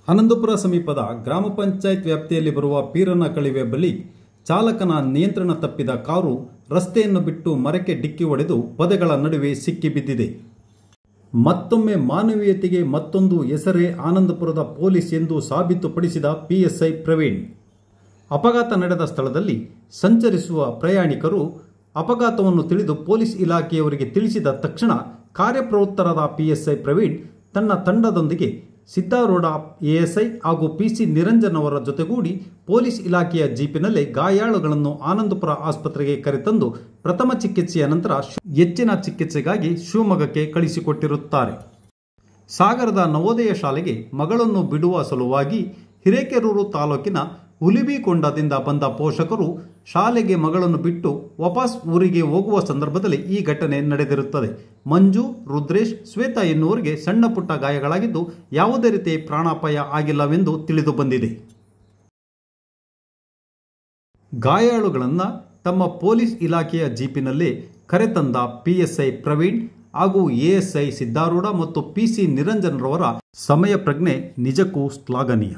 ಆನಂದಪುರ ಸಮೀಪದ ಗ್ರಾಮ ಪಂಚಾಯತ್ ವ್ಯಾಪ್ತಿಯಲ್ಲಿ ಬರುವ ಪೀರನ ಕಣಿವೆ ಬಳಿ ಚಾಲಕನ ನಿಯಂತ್ರಣ ತಪ್ಪಿದ ಕಾರು ರಸ್ತೆಯನ್ನು ಬಿಟ್ಟು ಮರಕ್ಕೆ ಡಿಕ್ಕಿ ಹೊಡೆದು ಪೊದೆಗಳ ನಡುವೆ ಸಿಕ್ಕಿಬಿದ್ದಿದೆ. ಮತ್ತೊಮ್ಮೆ ಮಾನವೀಯತೆಗೆ ಮತ್ತೊಂದು ಹೆಸರೇ ಆನಂದಪುರದ ಪೊಲೀಸ್ ಎಂದು ಸಾಬೀತುಪಡಿಸಿದ ಪಿಎಸ್ಐ ಪ್ರವೀಣ್. ಅಪಘಾತ ನಡೆದ ಸ್ಥಳದಲ್ಲಿ ಸಂಚರಿಸುವ ಪ್ರಯಾಣಿಕರು ಅಪಘಾತವನ್ನು ತಿಳಿದು ಪೊಲೀಸ್ ಇಲಾಖೆಯವರಿಗೆ ತಿಳಿಸಿದ ತಕ್ಷಣ ಕಾರ್ಯಪ್ರವೃತ್ತರಾದ ಪಿಎಸ್ಐ ಪ್ರವೀಣ್ ತನ್ನ ತಂಡದೊಂದಿಗೆ ಸಿದ್ದಾರೂಢ ಎಎಸ್ಐ ಹಾಗೂ ಪಿಸಿ ನಿರಂಜನ್ ಅವರ ಜೊತೆಗೂಡಿ ಪೊಲೀಸ್ ಇಲಾಖೆಯ ಜೀಪಿನಲ್ಲೇ ಗಾಯಾಳುಗಳನ್ನು ಆನಂದಪುರ ಆಸ್ಪತ್ರೆಗೆ ಕರೆತಂದು ಪ್ರಥಮ ಚಿಕಿತ್ಸೆಯ ನಂತರ ಹೆಚ್ಚಿನ ಚಿಕಿತ್ಸೆಗಾಗಿ ಶಿವಮೊಗ್ಗಕ್ಕೆ ಕಳಿಸಿಕೊಟ್ಟಿರುತ್ತಾರೆ. ಸಾಗರದ ನವೋದಯ ಶಾಲೆಗೆ ಮಗಳನ್ನು ಬಿಡುವ ಸಲುವಾಗಿ ಹಿರೇಕೆರೂರು ತಾಲೂಕಿನ ಹುಲಿಬಿಕೊಂಡದಿಂದ ಬಂದ ಪೋಷಕರು ಶಾಲೆಗೆ ಮಗಳನ್ನು ಬಿಟ್ಟು ವಾಪಸ್ ಊರಿಗೆ ಹೋಗುವ ಸಂದರ್ಭದಲ್ಲಿ ಈ ಘಟನೆ ನಡೆದಿರುತ್ತದೆ. ಮಂಜು, ರುದ್ರೇಶ್, ಶ್ವೇತಾ ಎನ್ನುವರಿಗೆ ಸಣ್ಣ ಪುಟ್ಟ ಗಾಯಗಳಾಗಿದ್ದು ಯಾವುದೇ ರೀತಿ ಪ್ರಾಣಾಪಾಯ ಆಗಿಲ್ಲವೆಂದು ತಿಳಿದು ಬಂದಿದೆ. ಗಾಯಾಳುಗಳನ್ನು ತಮ್ಮ ಪೊಲೀಸ್ ಇಲಾಖೆಯ ಜೀಪಿನಲ್ಲೇ ಕರೆತಂದ ಪಿಎಸ್ಐ ಪ್ರವೀಣ್ ಹಾಗೂ ಎಎಸ್ಐ ಸಿದ್ದಾರೂಢ ಮತ್ತು ಪಿಸಿ ನಿರಂಜನ್ ರವರ ಸಮಯ ಪ್ರಜ್ಞೆ ನಿಜಕ್ಕೂ ಶ್ಲಾಘನೀಯ.